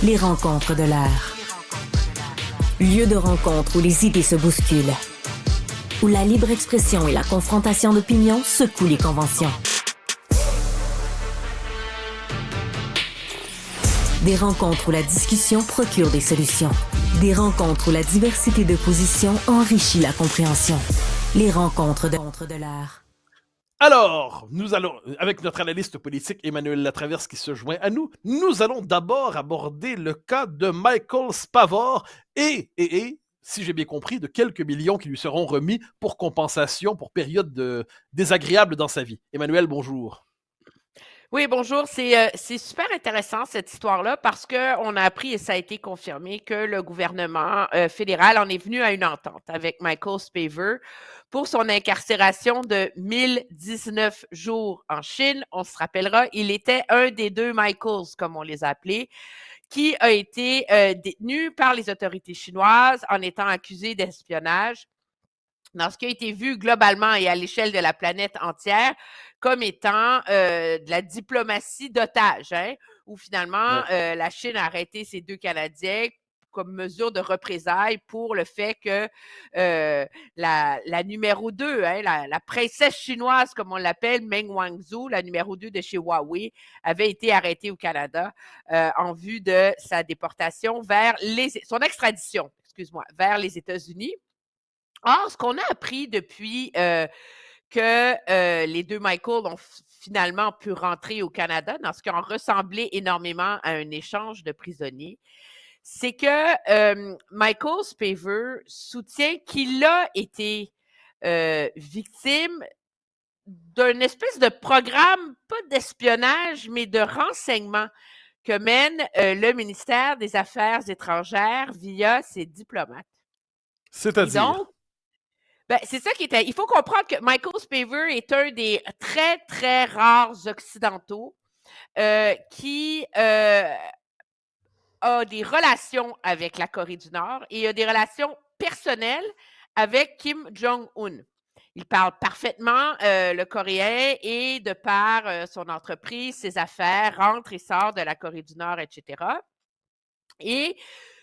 Les rencontres de l'heure. Lieu de rencontre où les idées se bousculent. Où la libre expression et la confrontation d'opinions secouent les conventions. Des rencontres où la discussion procure des solutions. Des rencontres où la diversité de positions enrichit la compréhension. Les rencontres de l'heure. Alors, nous allons, avec notre analyste politique Emmanuel Latraverse qui se joint à nous, nous allons d'abord aborder le cas de Michael Spavor et si j'ai bien compris, de quelques millions qui lui seront remis pour compensation pour période désagréable dans sa vie. Emmanuel, bonjour. Oui, bonjour. C'est super intéressant cette histoire-là parce qu'on a appris et ça a été confirmé que le gouvernement fédéral en est venu à une entente avec Michael Spavor pour son incarcération de 1019 jours en Chine. On se rappellera, il était un des deux Michaels, comme on les a appelés, qui a été détenu par les autorités chinoises en étant accusé d'espionnage dans ce qui a été vu globalement et à l'échelle de la planète entière comme étant de la diplomatie d'otages, hein, où finalement la Chine a arrêté ces deux Canadiens comme mesure de représailles pour le fait que la numéro 2, hein, la princesse chinoise, comme on l'appelle, Meng Wanzhou, la numéro 2 de chez Huawei, avait été arrêtée au Canada en vue de sa déportation son extradition, excuse-moi, vers les États-Unis. Or, ce qu'on a appris depuis que les deux Michael ont finalement pu rentrer au Canada, dans ce qui a ressemblé énormément à un échange de prisonniers, c'est que Michael Spavor soutient qu'il a été victime d'un espèce de programme, pas d'espionnage, mais de renseignement que mène le ministère des Affaires étrangères via ses diplomates. Et C'est-à-dire? donc, c'est ça qui était. Il faut comprendre que Michael Spavor est un des très, très rares Occidentaux qui a des relations avec la Corée du Nord et a des relations personnelles avec Kim Jong-un. Il parle parfaitement le coréen et de par son entreprise, ses affaires, rentre et sort de la Corée du Nord, etc. Et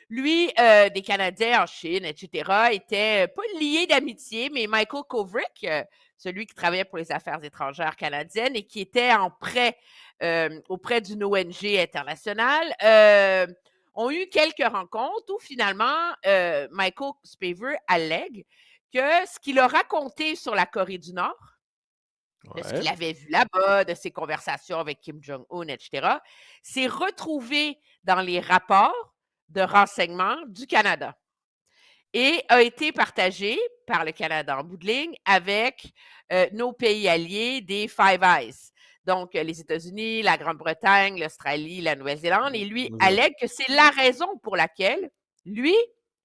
lui, des Canadiens en Chine, etc., était pas lié d'amitié, mais Michael Kovrig, celui qui travaillait pour les affaires étrangères canadiennes et qui était en prêt auprès d'une ONG internationale, ont eu quelques rencontres où finalement, Michael Spavor allègue que ce qu'il a raconté sur la Corée du Nord, de ce qu'il avait vu là-bas, de ses conversations avec Kim Jong-un, etc., s'est retrouvé dans les rapports de renseignement du Canada et a été partagé par le Canada en bout de ligne avec nos pays alliés des Five Eyes. Donc, les États-Unis, la Grande-Bretagne, l'Australie, la Nouvelle-Zélande. Et lui allègue que c'est la raison pour laquelle lui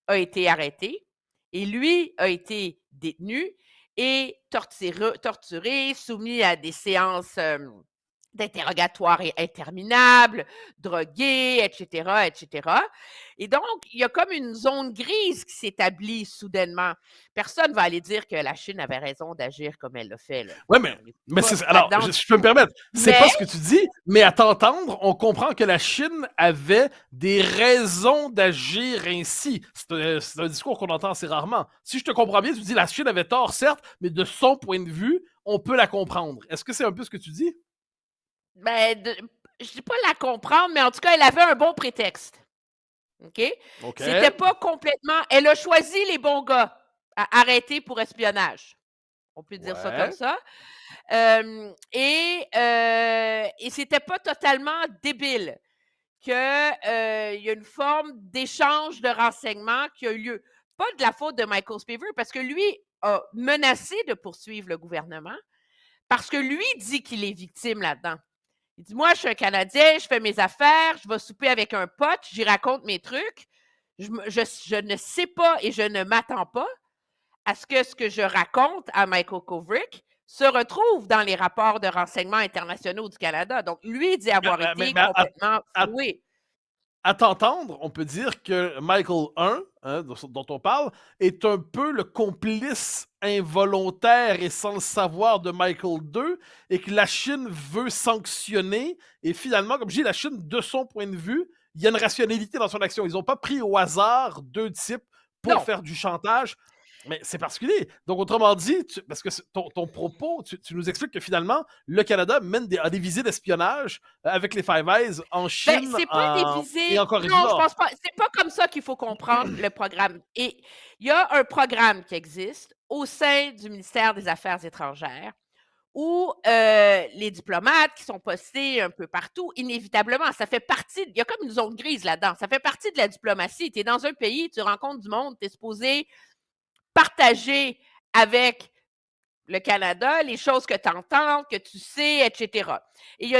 a été arrêté et lui a été détenu et torturé, soumis à des séances d'interrogatoires interminables, drogué, etc., etc. Et donc, il y a comme une zone grise qui s'établit soudainement. Personne ne va aller dire que la Chine avait raison d'agir comme elle l'a fait. Là. Oui, mais c'est alors, je peux me permettre, c'est pas ce que tu dis, mais à t'entendre, on comprend que la Chine avait des raisons d'agir ainsi. C'est un discours qu'on entend assez rarement. Si je te comprends bien, tu dis la Chine avait tort, certes, mais de son point de vue, on peut la comprendre. Est-ce que c'est un peu ce que tu dis? Je ne dis pas la comprendre, mais en tout cas, elle avait un bon prétexte. OK? C'était pas complètement. Elle a choisi les bons gars à arrêter pour espionnage. On peut dire ça comme ça. Et c'était pas totalement débile qu'il y a une forme d'échange de renseignements qui a eu lieu. Pas de la faute de Michael Spavor, parce que lui a menacé de poursuivre le gouvernement parce que lui dit qu'il est victime là-dedans. Il dit, moi, je suis un Canadien, je fais mes affaires, je vais souper avec un pote, j'y raconte mes trucs. Je ne sais pas et je ne m'attends pas à ce que je raconte à Michael Kovrig se retrouve dans les rapports de renseignement internationaux du Canada. Donc, lui dit avoir été complètement floué. À t'entendre, on peut dire que Michael 1, dont on parle, est un peu le complice involontaire et sans le savoir de Michael 2, et que la Chine veut sanctionner. Et finalement, comme je dis, la Chine, de son point de vue, il y a une rationalité dans son action. Ils n'ont pas pris au hasard deux types pour Non. faire du chantage. Mais c'est particulier. Donc, autrement dit, parce que ton propos, tu nous expliques que finalement, le Canada mène des visées d'espionnage avec les Five Eyes en Ben, Chine c'est pas des et visées. en Corée du Non, je Nord. pense pas. C'est pas comme ça qu'il faut comprendre le programme. Et il y a un programme qui existe au sein du ministère des Affaires étrangères où les diplomates qui sont postés un peu partout, inévitablement, ça fait partie. Il y a comme une zone grise là-dedans. Ça fait partie de la diplomatie. Tu es dans un pays, tu rencontres du monde, tu es supposé partager avec le Canada, les choses que tu entends, que tu sais, etc. Et il y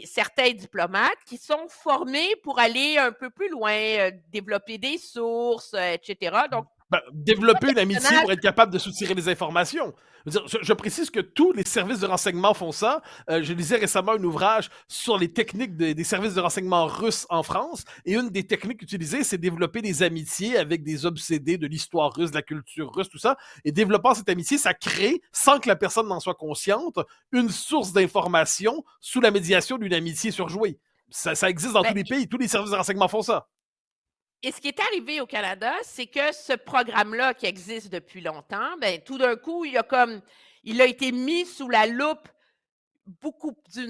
a certains diplomates qui sont formés pour aller un peu plus loin, développer des sources, etc. Donc, Développer une amitié l'espionnage, pour être capable de soutirer les informations. Je précise que tous les services de renseignement font ça. Je lisais récemment un ouvrage sur les techniques des services de renseignement russes en France, et une des techniques utilisées, c'est développer des amitiés avec des obsédés de l'histoire russe, de la culture russe, tout ça. Et développant cette amitié, ça crée, sans que la personne n'en soit consciente, une source d'information sous la médiation d'une amitié surjouée. Ça existe dans ben, tous les pays. Tous les services de renseignement font ça. et ce qui est arrivé au Canada, c'est que ce programme-là qui existe depuis longtemps, ben, tout d'un coup, il a été mis sous la loupe,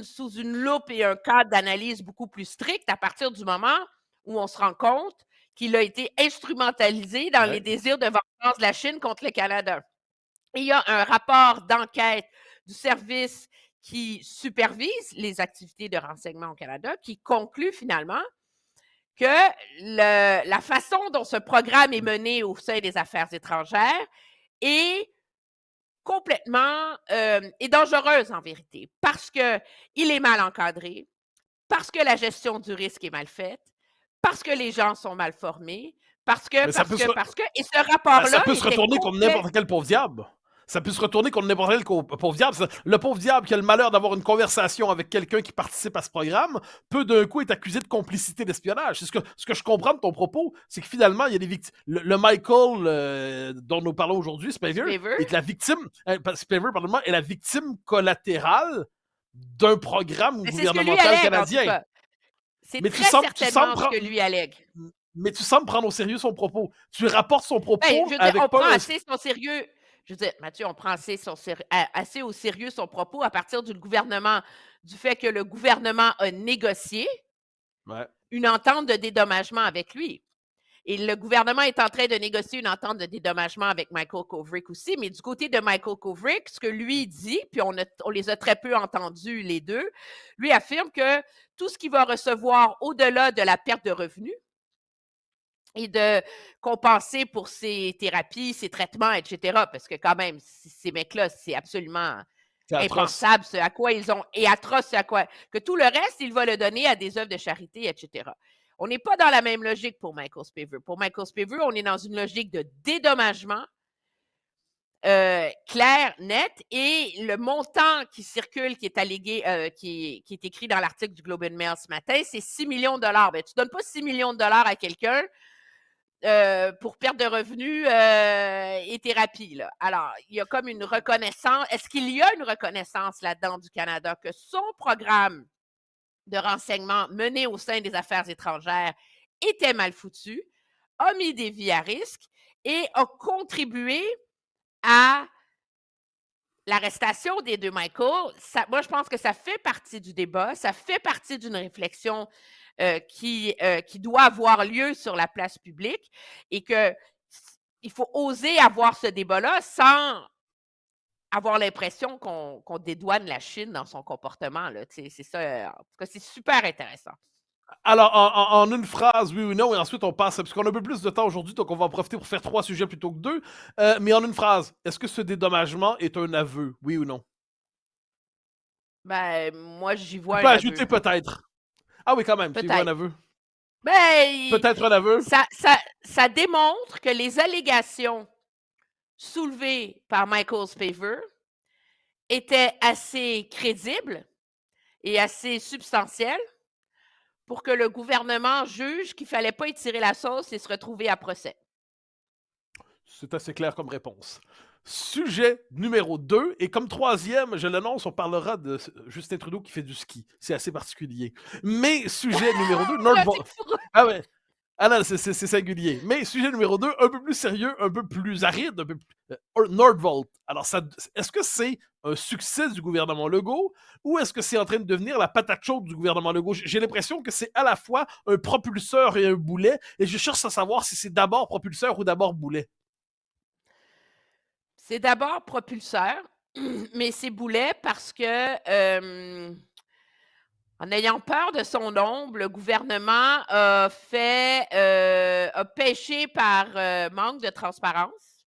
sous une loupe et un cadre d'analyse beaucoup plus strict à partir du moment où on se rend compte qu'il a été instrumentalisé dans les Ouais. désirs de vengeance de la Chine contre le Canada. Et il y a un rapport d'enquête du service qui supervise les activités de renseignement au Canada qui conclut finalement que la façon dont ce programme est mené au sein des affaires étrangères est complètement est dangereuse en vérité, parce qu'il est mal encadré, parce que la gestion du risque est mal faite, parce que les gens sont mal formés, Mais ça peut se, et ce rapport-là ça peut se était retourner contre complet. n'importe quel pauvre diable. Ça peut se retourner contre n'importe quel pauvre diable. Le pauvre diable qui a le malheur d'avoir une conversation avec quelqu'un qui participe à ce programme peut d'un coup être accusé de complicité d'espionnage. Ce que je comprends de ton propos, c'est que finalement, il y a des victimes. Le Michael dont nous parlons aujourd'hui, Spaver, Spaver. est la victime. Spaver, pardon-moi, est la victime collatérale d'un programme C'est ce que lui gouvernemental allègue, en tout canadien. cas. C'est Mais très tu sembles certainement ce que prendre. lui allègue. Mais tu sembles prendre au sérieux son propos. Tu rapportes son Ben, propos je veux dire, on avec prend pas un. assez son sérieux. Je veux dire, Mathieu, on prend assez au sérieux son propos à partir du fait que le gouvernement a négocié Ouais. une entente de dédommagement avec lui. Et le gouvernement est en train de négocier une entente de dédommagement avec Michael Kovrig aussi, mais du côté de Michael Kovrig, ce que lui dit, puis on les a très peu entendus les deux, lui affirme que tout ce qu'il va recevoir au-delà de la perte de revenus et de compenser pour ses thérapies, ses traitements, etc., parce que quand même, ces mecs-là, c'est absolument C'est atroce. impensable ce à quoi ils ont, et atroce ce à quoi, que tout le reste, il va le donner à des œuvres de charité, etc. On n'est pas dans la même logique pour Michael Spavor. Pour Michael Spavor, on est dans une logique de dédommagement clair, net, et le montant qui circule, qui est allégué, qui est écrit dans l'article du Globe and Mail ce matin, c'est 6 millions de dollars. Ben, tu ne donnes pas 6 millions de dollars à quelqu'un pour perte de revenus et thérapie. Là. Alors, il y a comme une reconnaissance. Est-ce qu'il y a une reconnaissance là-dedans du Canada que son programme de renseignement mené au sein des affaires étrangères était mal foutu, a mis des vies à risque et a contribué à l'arrestation des deux Michael? Moi, je pense que ça fait partie du débat, ça fait partie d'une réflexion qui doit avoir lieu sur la place publique, et qu'il faut oser avoir ce débat-là sans avoir l'impression qu'on dédouane la Chine dans son comportement. Là. C'est ça. En tout cas, c'est super intéressant. Alors, en une phrase, oui ou non, et ensuite on passe, parce qu'on a un peu plus de temps aujourd'hui, donc on va en profiter pour faire 3 sujets plutôt que 2. Mais en une phrase, est-ce que ce dédommagement est un aveu, oui ou non? Ben, moi, j'y Tu vois peux un ajouter aveu. peut-être. Ah oui, quand même, tu y vois un Peut-être. aveu. Ben, Peut-être un aveu. ça démontre que les allégations soulevées par Michael Spavor étaient assez crédibles et assez substantielles pour que le gouvernement juge qu'il ne fallait pas étirer la sauce et se retrouver à procès. C'est assez clair comme réponse. Sujet numéro 2, et comme troisième, je l'annonce, on parlera de Justin Trudeau qui fait du ski. C'est assez particulier. Mais sujet numéro 2, Nordvolt. Ah ouais. Ah non, c'est singulier. Mais sujet numéro 2, un peu plus sérieux, un peu plus aride, un peu plus... Nordvolt. Alors, est-ce que c'est un succès du gouvernement Legault ou est-ce que c'est en train de devenir la patate chaude du gouvernement Legault? J'ai l'impression que c'est à la fois un propulseur et un boulet, et je cherche à savoir si c'est d'abord propulseur ou d'abord boulet. C'est d'abord propulseur, mais c'est boulet parce que, en ayant peur de son ombre, le gouvernement a péché par manque de transparence.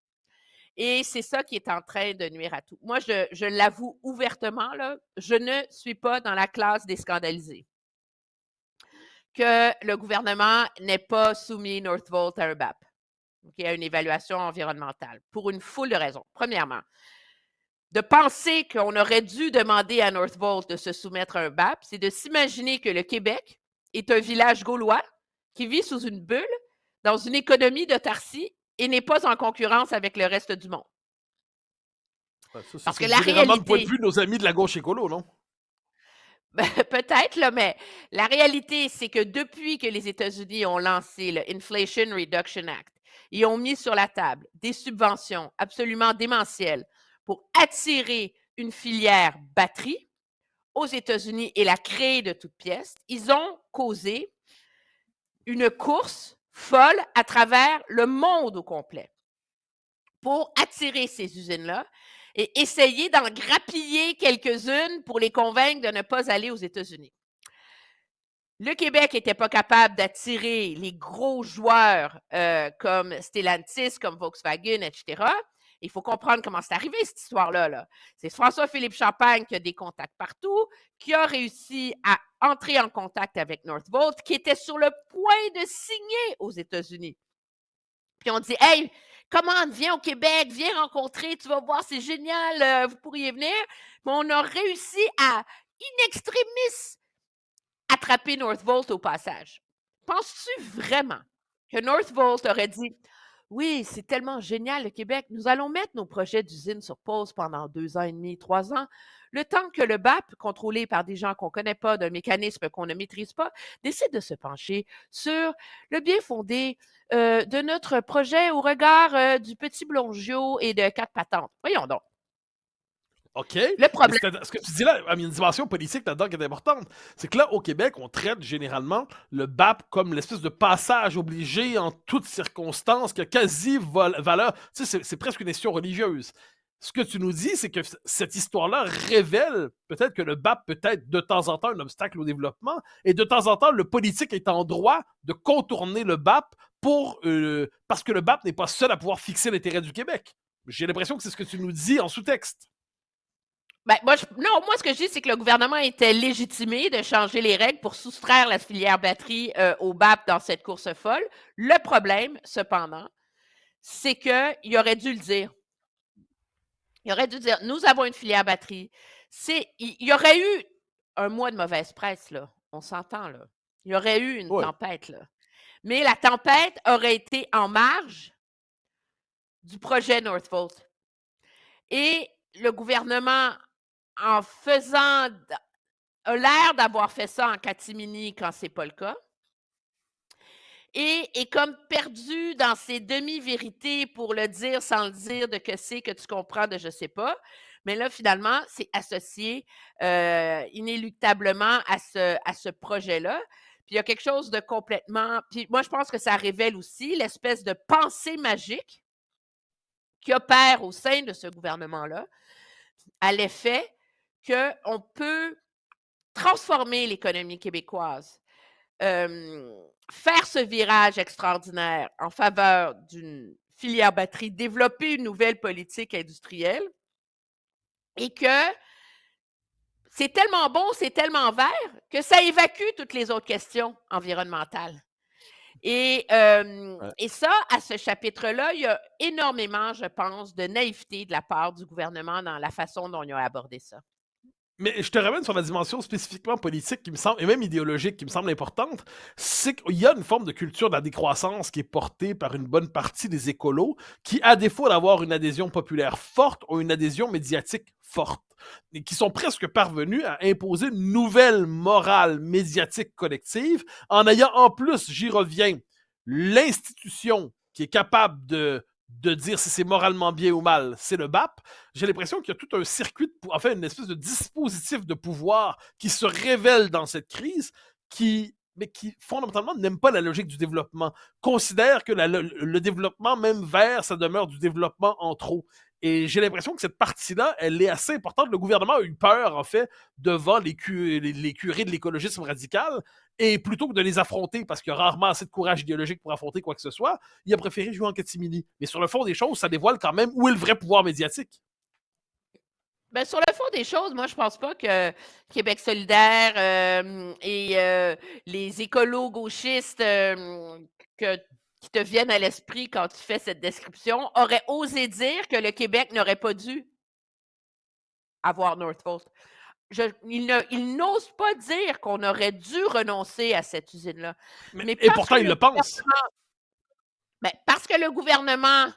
Et c'est ça qui est en train de nuire à tout. Moi, je l'avoue ouvertement, là, je ne suis pas dans la classe des scandalisés. Que le gouvernement n'ait pas soumis Northvolt à un BAP, à une évaluation environnementale, pour une foule de raisons. Premièrement, de penser qu'on aurait dû demander à Northvolt de se soumettre à un BAP, c'est de s'imaginer que le Québec est un village gaulois qui vit sous une bulle, dans une économie d'autarcie et n'est pas en concurrence avec le reste du monde. Ouais, ça, Parce que c'est la généralement le point de réalité, vue de nos amis de la gauche écolo, non? peut-être, là, mais la réalité, c'est que depuis que les États-Unis ont lancé le Inflation Reduction Act, ils ont mis sur la table des subventions absolument démentielles pour attirer une filière batterie aux États-Unis et la créer de toutes pièces. Ils ont causé une course folle à travers le monde au complet pour attirer ces usines-là et essayer d'en grappiller quelques-unes pour les convaincre de ne pas aller aux États-Unis. Le Québec n'était pas capable d'attirer les gros joueurs comme Stellantis, comme Volkswagen, etc. Il faut comprendre comment c'est arrivé, cette histoire-là. Là. C'est François-Philippe Champagne qui a des contacts partout, qui a réussi à entrer en contact avec Northvolt, qui était sur le point de signer aux États-Unis. Puis on dit, hey, commande, viens au Québec, viens rencontrer, tu vas voir, c'est génial, vous pourriez venir. Mais on a réussi à, in extremis, attraper Northvolt au passage. Penses-tu vraiment que Northvolt aurait dit oui, c'est tellement génial le Québec, nous allons mettre nos projets d'usine sur pause pendant 2 ans et demi, 3 ans, le temps que le BAP, contrôlé par des gens qu'on ne connaît pas, d'un mécanisme qu'on ne maîtrise pas, décide de se pencher sur le bien fondé de notre projet au regard du petit Blongiot et de 4 patentes. Voyons donc. OK. Le problème, Ce que tu dis là, il y a une dimension politique là-dedans qui est importante. C'est que là, au Québec, on traite généralement le BAP comme l'espèce de passage obligé en toutes circonstances, qui a quasi valeur. Tu sais, c'est presque une question religieuse. Ce que tu nous dis, c'est que cette histoire-là révèle peut-être que le BAP peut être de temps en temps un obstacle au développement, et de temps en temps, le politique est en droit de contourner le BAP parce que le BAP n'est pas seul à pouvoir fixer l'intérêt du Québec. J'ai l'impression que c'est ce que tu nous dis en sous-texte. ben, moi, ce que je dis, c'est que le gouvernement était légitimé de changer les règles pour soustraire la filière batterie au BAP dans cette course folle. Le problème, cependant, c'est qu'il aurait dû le dire. Il aurait dû dire, nous avons une filière batterie. Il y aurait eu un mois de mauvaise presse, là. On s'entend, là. Il y aurait eu une tempête, là. Mais la tempête aurait été en marge du projet Northvolt. Et le gouvernement, en faisant, a l'air d'avoir fait ça en catimini quand c'est pas le cas. Et est comme perdu dans ses demi-vérités pour le dire sans le dire de que c'est que tu comprends de je sais pas. Mais là, finalement, c'est associé inéluctablement à ce projet-là. Puis il y a quelque chose de complètement... Puis moi, je pense que ça révèle aussi l'espèce de pensée magique qui opère au sein de ce gouvernement-là, à l'effet qu'on peut transformer l'économie québécoise, faire ce virage extraordinaire en faveur d'une filière batterie, développer une nouvelle politique industrielle et que c'est tellement bon, c'est tellement vert que ça évacue toutes les autres questions environnementales. Et ça, à ce chapitre-là, il y a énormément, je pense, de naïveté de la part du gouvernement dans la façon dont ils ont abordé ça. Mais je te ramène sur la dimension spécifiquement politique qui me semble, et même idéologique qui me semble importante, c'est qu'il y a une forme de culture de la décroissance qui est portée par une bonne partie des écolos qui, à défaut d'avoir une adhésion populaire forte, ont une adhésion médiatique forte et qui sont presque parvenus à imposer une nouvelle morale médiatique collective en ayant en plus, j'y reviens, l'institution qui est capable de dire si c'est moralement bien ou mal, c'est le BAP. J'ai l'impression qu'il y a tout un circuit, enfin une espèce de dispositif de pouvoir qui se révèle dans cette crise, mais qui fondamentalement n'aime pas la logique du développement, considère que le développement, même vert, ça demeure du développement en trop. Et j'ai l'impression que cette partie-là, elle est assez importante. Le gouvernement a eu peur, en fait, devant les curés de l'écologisme radical, et plutôt que de les affronter, parce qu'il y a rarement assez de courage idéologique pour affronter quoi que ce soit, il a préféré jouer en catimini. Mais sur le fond des choses, ça dévoile quand même où est le vrai pouvoir médiatique. Ben, sur le fond des choses, moi, je pense pas que Québec solidaire et les écolos gauchistes qui te viennent à l'esprit quand tu fais cette description auraient osé dire que le Québec n'aurait pas dû avoir Northvolt. Ils n'osent pas dire qu'on aurait dû renoncer à cette usine-là. Et pourtant, ils le pensent. Parce que le gouvernement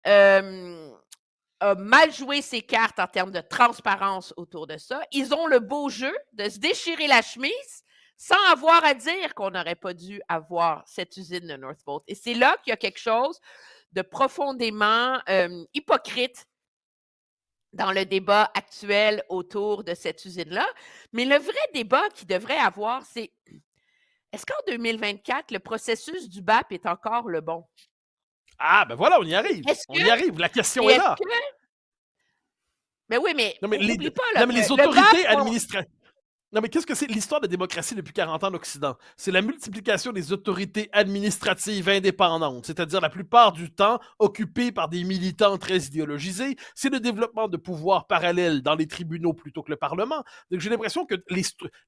a mal joué ses cartes en termes de transparence autour de ça. Ils ont le beau jeu de se déchirer la chemise sans avoir à dire qu'on n'aurait pas dû avoir cette usine de Northvolt. Et c'est là qu'il y a quelque chose de profondément hypocrite dans le débat actuel autour de cette usine-là. Mais le vrai débat qu'il devrait avoir, c'est est-ce qu'en 2024, le processus du BAP est encore le bon? Ah, ben voilà, on y arrive. On y arrive. La question est là. Mais oui, mais n'oublie pas, là, mais les autorités administratives. Non, mais qu'est-ce que c'est l'histoire de la démocratie depuis 40 ans en Occident? C'est la multiplication des autorités administratives indépendantes, c'est-à-dire la plupart du temps occupées par des militants très idéologisés. C'est le développement de pouvoirs parallèles dans les tribunaux plutôt que le Parlement. Donc j'ai l'impression que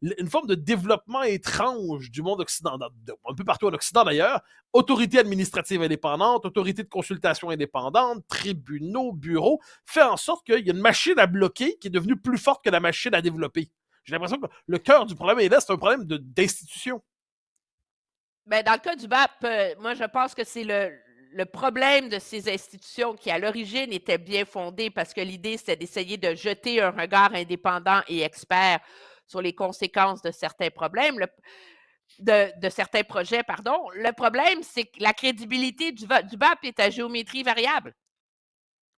une forme de développement étrange du monde occidental, un peu partout en Occident d'ailleurs, autorités administratives indépendantes, autorités de consultation indépendantes, tribunaux, bureaux, fait en sorte qu'il y a une machine à bloquer qui est devenue plus forte que la machine à développer. J'ai l'impression que le cœur du problème est là, c'est un problème d'institution. Ben, dans le cas du BAP, moi, je pense que c'est le problème de ces institutions qui, à l'origine, étaient bien fondées parce que l'idée, c'était d'essayer de jeter un regard indépendant et expert sur les conséquences de certains problèmes, de certains projets, pardon. Le problème, c'est que la crédibilité du BAP est à géométrie variable.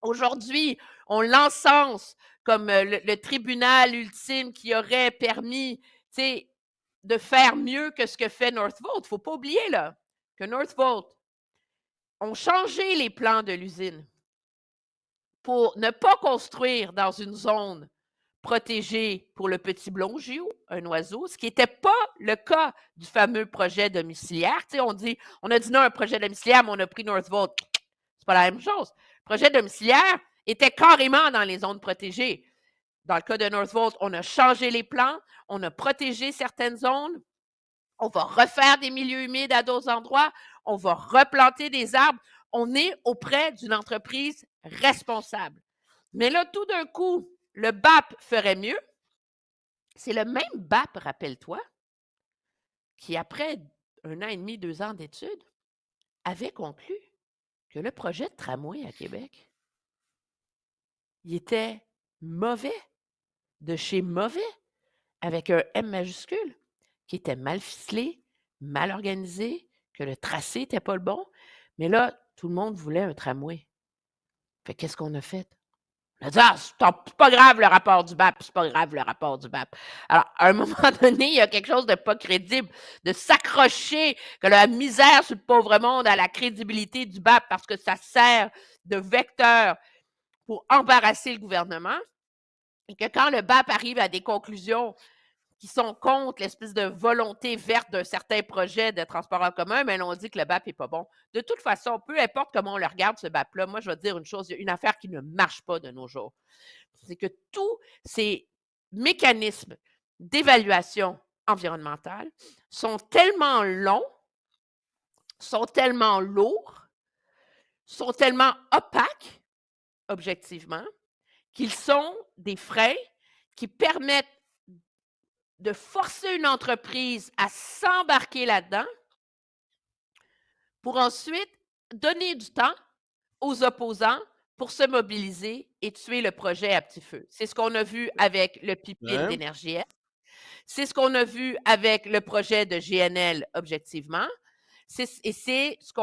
Aujourd'hui, on l'encense comme le tribunal ultime qui aurait permis, tu sais, de faire mieux que ce que fait Northvolt. Il ne faut pas oublier là, que Northvolt ont changé les plans de l'usine pour ne pas construire dans une zone protégée pour le petit blongiot, un oiseau, ce qui n'était pas le cas du fameux projet domiciliaire. Tu sais, on a dit non à un projet domiciliaire, mais on a pris Northvolt. C'est pas la même chose. Le projet domiciliaire était carrément dans les zones protégées. Dans le cas de Northvolt, on a changé les plans, on a protégé certaines zones, on va refaire des milieux humides à d'autres endroits, on va replanter des arbres. On est auprès d'une entreprise responsable. Mais là, tout d'un coup, le BAP ferait mieux. C'est le même BAP, rappelle-toi, qui, après 1 an et demi, 2 ans d'études, avait conclu que le projet de tramway à Québec, il était mauvais, de chez mauvais, avec un M majuscule, qui était mal ficelé, mal organisé, que le tracé n'était pas le bon. Mais là, tout le monde voulait un tramway. Fait qu'est-ce qu'on a fait? On a dit, c'est pas grave le rapport du BAP, c'est pas grave le rapport du BAP. Alors, à un moment donné, il y a quelque chose de pas crédible, de s'accrocher que la misère sur le pauvre monde à la crédibilité du BAP parce que ça sert de vecteur pour embarrasser le gouvernement. Et que quand le BAP arrive à des conclusions qui sont contre l'espèce de volonté verte d'un certain projet de transport en commun, mais on dit que le BAP n'est pas bon. De toute façon, peu importe comment on le regarde, ce BAP-là, moi, je vais te dire une chose, il y a une affaire qui ne marche pas de nos jours. C'est que tous ces mécanismes d'évaluation environnementale sont tellement longs, sont tellement lourds, sont tellement opaques, objectivement, qu'ils sont des freins qui permettent de forcer une entreprise à s'embarquer là-dedans pour ensuite donner du temps aux opposants pour se mobiliser et tuer le projet à petit feu. C'est ce qu'on a vu avec le pipeline Ouais. d'Énergie Est. C'est ce qu'on a vu avec le projet de GNL, objectivement. Et c'est ce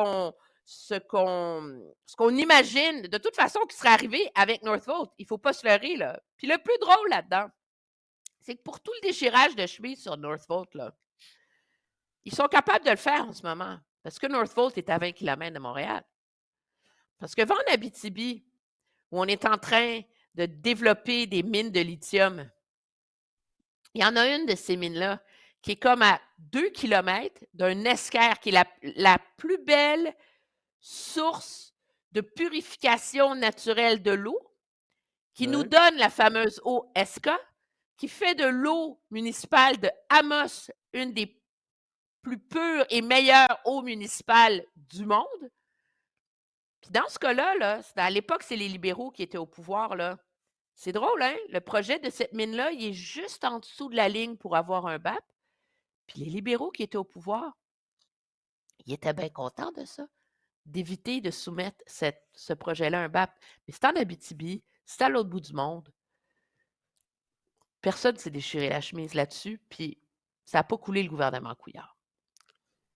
qu'on imagine de toute façon qui serait arrivé avec Northvolt. Il ne faut pas se leurrer, là. Puis le plus drôle là-dedans, c'est que pour tout le déchirage de chemise sur Northvolt, là, ils sont capables de le faire en ce moment. Parce que Northvolt est à 20 km de Montréal. Parce que va en Abitibi, où on est en train de développer des mines de lithium, il y en a une de ces mines-là qui est comme à 2 km d'un estuaire qui est la plus belle source de purification naturelle de l'eau, qui nous Ouais. donne la fameuse eau ESCA, qui fait de l'eau municipale de Amos une des plus pures et meilleures eaux municipales du monde. Puis dans ce cas-là, là, à l'époque, c'est les libéraux qui étaient au pouvoir, là. C'est drôle, hein? Le projet de cette mine-là, il est juste en dessous de la ligne pour avoir un BAP. Puis les libéraux qui étaient au pouvoir, ils étaient bien contents de ça, d'éviter de soumettre ce projet-là à un BAP. Mais c'est en Abitibi, c'est à l'autre bout du monde. Personne ne s'est déchiré la chemise là-dessus, puis ça n'a pas coulé le gouvernement Couillard.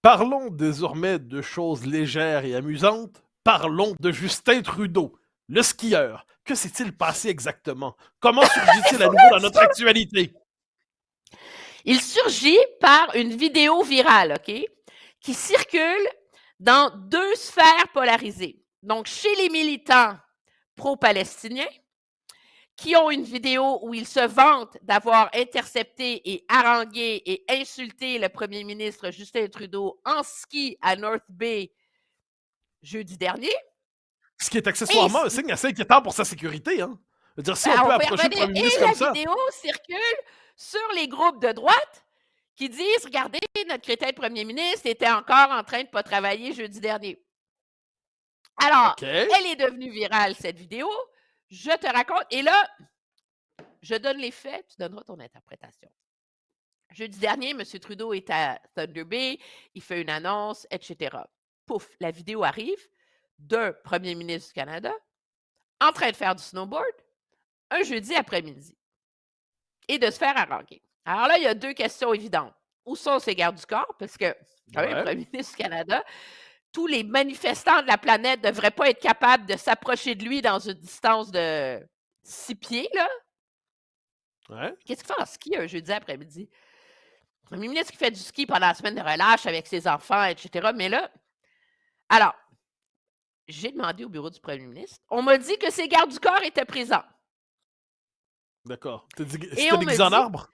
Parlons désormais de choses légères et amusantes. Parlons de Justin Trudeau, le skieur. Que s'est-il passé exactement? Comment surgit-il à nouveau dans notre actualité? Il surgit par une vidéo virale, OK, qui circule dans 2 sphères polarisées. Donc, chez les militants pro-palestiniens, qui ont une vidéo où ils se vantent d'avoir intercepté et harangué et insulté le premier ministre Justin Trudeau en ski à North Bay jeudi dernier. Ce qui est accessoirement un signe assez inquiétant pour sa sécurité. Hein? Je veux dire, si on peut approcher le premier ministre comme ça. Et la vidéo circule sur les groupes de droite qui disent « Regardez, notre crétin de premier ministre était encore en train de ne pas travailler jeudi dernier. » Alors, elle est devenue virale, cette vidéo. Je te raconte. Et là, je donne les faits, tu donneras ton interprétation. Jeudi dernier, M. Trudeau est à Thunder Bay, il fait une annonce, etc. Pouf, la vidéo arrive d'un premier ministre du Canada en train de faire du snowboard un jeudi après-midi et de se faire haranguer. Alors là, il y a 2 questions évidentes. Où sont ses gardes du corps? Parce que, quand même, premier ministre du Canada, tous les manifestants de la planète ne devraient pas être capables de s'approcher de lui dans une distance de 6 pieds, là. Ouais. Qu'est-ce qu'il fait en ski un jeudi après-midi? Le premier ministre qui fait du ski pendant la semaine de relâche avec ses enfants, etc. Mais là, alors, j'ai demandé au bureau du premier ministre. On m'a dit que ses gardes du corps étaient présents. D'accord. C'était déguisé en arbre?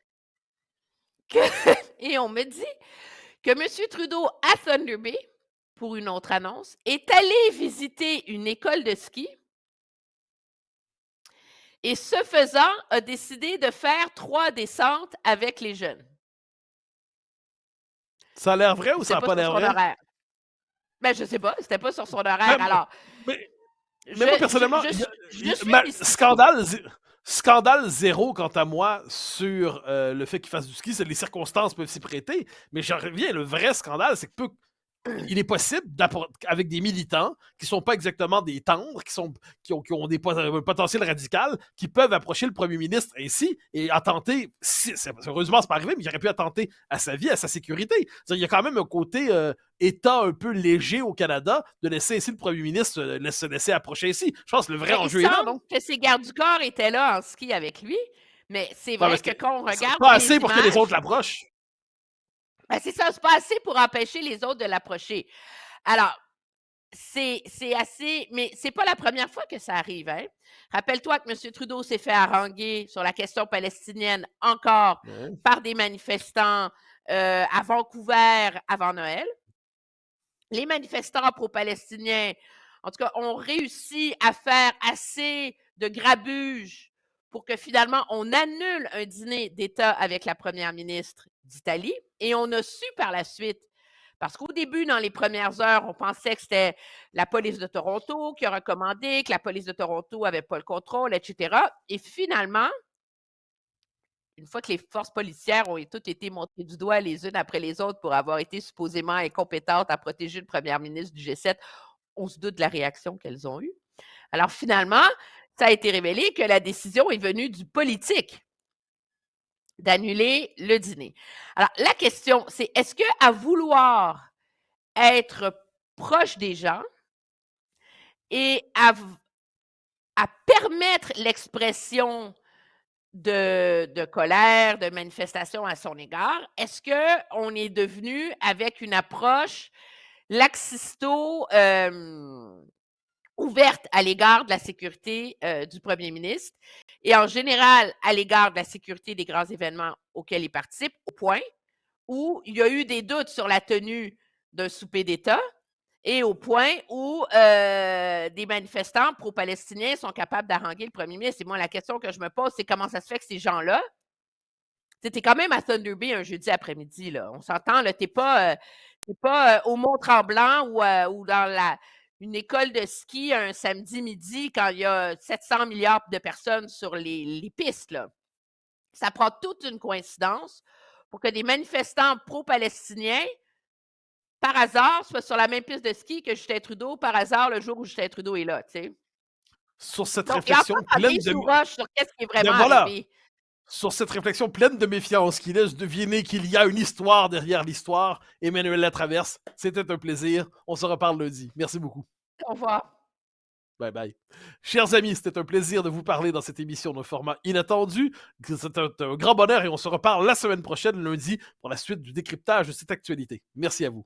Et on me dit que M. Trudeau, à Thunder Bay, pour une autre annonce, est allé visiter une école de ski et, ce faisant, a décidé de faire 3 descentes avec les jeunes. Ça a l'air vrai ou ça n'a pas l'air vrai? Horaire. Ben, je sais pas, c'était pas sur son horaire. Alors, mais moi, personnellement, je scandale zéro, quant à moi, sur le fait qu'il fasse du ski. Les circonstances peuvent s'y prêter, mais j'en reviens, le vrai scandale, c'est que il est possible, avec des militants qui ne sont pas exactement des tendres, qui ont un potentiel radical, qui peuvent approcher le premier ministre ainsi et attenter, heureusement c'est pas arrivé, mais il aurait pu attenter à sa vie, à sa sécurité. Il y a quand même un côté État un peu léger au Canada de laisser ainsi le premier ministre se laisser approcher ainsi. Je pense que le vrai enjeu est là, non? Que ses gardes du corps étaient là en ski avec lui, mais c'est vrai que quand on regarde c'est pas assez pour que les autres l'approchent. Ben c'est ça, c'est pas assez pour empêcher les autres de l'approcher. Alors, c'est assez, mais c'est pas la première fois que ça arrive. Hein? Rappelle-toi que M. Trudeau s'est fait haranguer sur la question palestinienne encore par des manifestants à Vancouver avant Noël. Les manifestants pro-palestiniens, en tout cas, ont réussi à faire assez de grabuge pour que finalement, on annule un dîner d'État avec la première ministre d'Italie. Et on a su par la suite, parce qu'au début, dans les premières heures, on pensait que c'était la police de Toronto qui a recommandé, que la police de Toronto n'avait pas le contrôle, etc. Et finalement, une fois que les forces policières ont toutes été montrées du doigt les unes après les autres pour avoir été supposément incompétentes à protéger une première ministre du G7, on se doute de la réaction qu'elles ont eue. Alors finalement, ça a été révélé que la décision est venue du politique d'annuler le dîner. Alors la question, c'est est-ce qu'à vouloir être proche des gens et à permettre l'expression de colère, de manifestation à son égard, est-ce qu'on est devenu avec une approche laxisto ouverte à l'égard de la sécurité du premier ministre et en général à l'égard de la sécurité des grands événements auxquels il participe, au point où il y a eu des doutes sur la tenue d'un souper d'État et au point où des manifestants pro-palestiniens sont capables d'haranguer le premier ministre. Et moi, la question que je me pose, c'est comment ça se fait que ces gens-là, tu es quand même à Thunder Bay un jeudi après-midi, là. On s'entend, là, t'es pas au Mont-Tremblant ou dans une école de ski un samedi midi quand il y a 700 milliards de personnes sur les pistes, là. Ça prend toute une coïncidence pour que des manifestants pro-palestiniens, par hasard, soient sur la même piste de ski que Justin Trudeau, par hasard, le jour où Justin Trudeau est là, tu sais. Sur cette Donc, il y a réflexion encore pas pleine mise de... sous roche sur qu'est-ce qui est Ben vraiment voilà, arrivé. sur cette réflexion pleine de méfiance qui laisse deviner qu'il y a une histoire derrière l'histoire, Emmanuel Latraverse, c'était un plaisir. On se reparle lundi. Merci beaucoup. Au revoir. Bye bye. Chers amis, c'était un plaisir de vous parler dans cette émission d'un format inattendu. C'est un grand bonheur et on se reparle la semaine prochaine, lundi, pour la suite du décryptage de cette actualité. Merci à vous.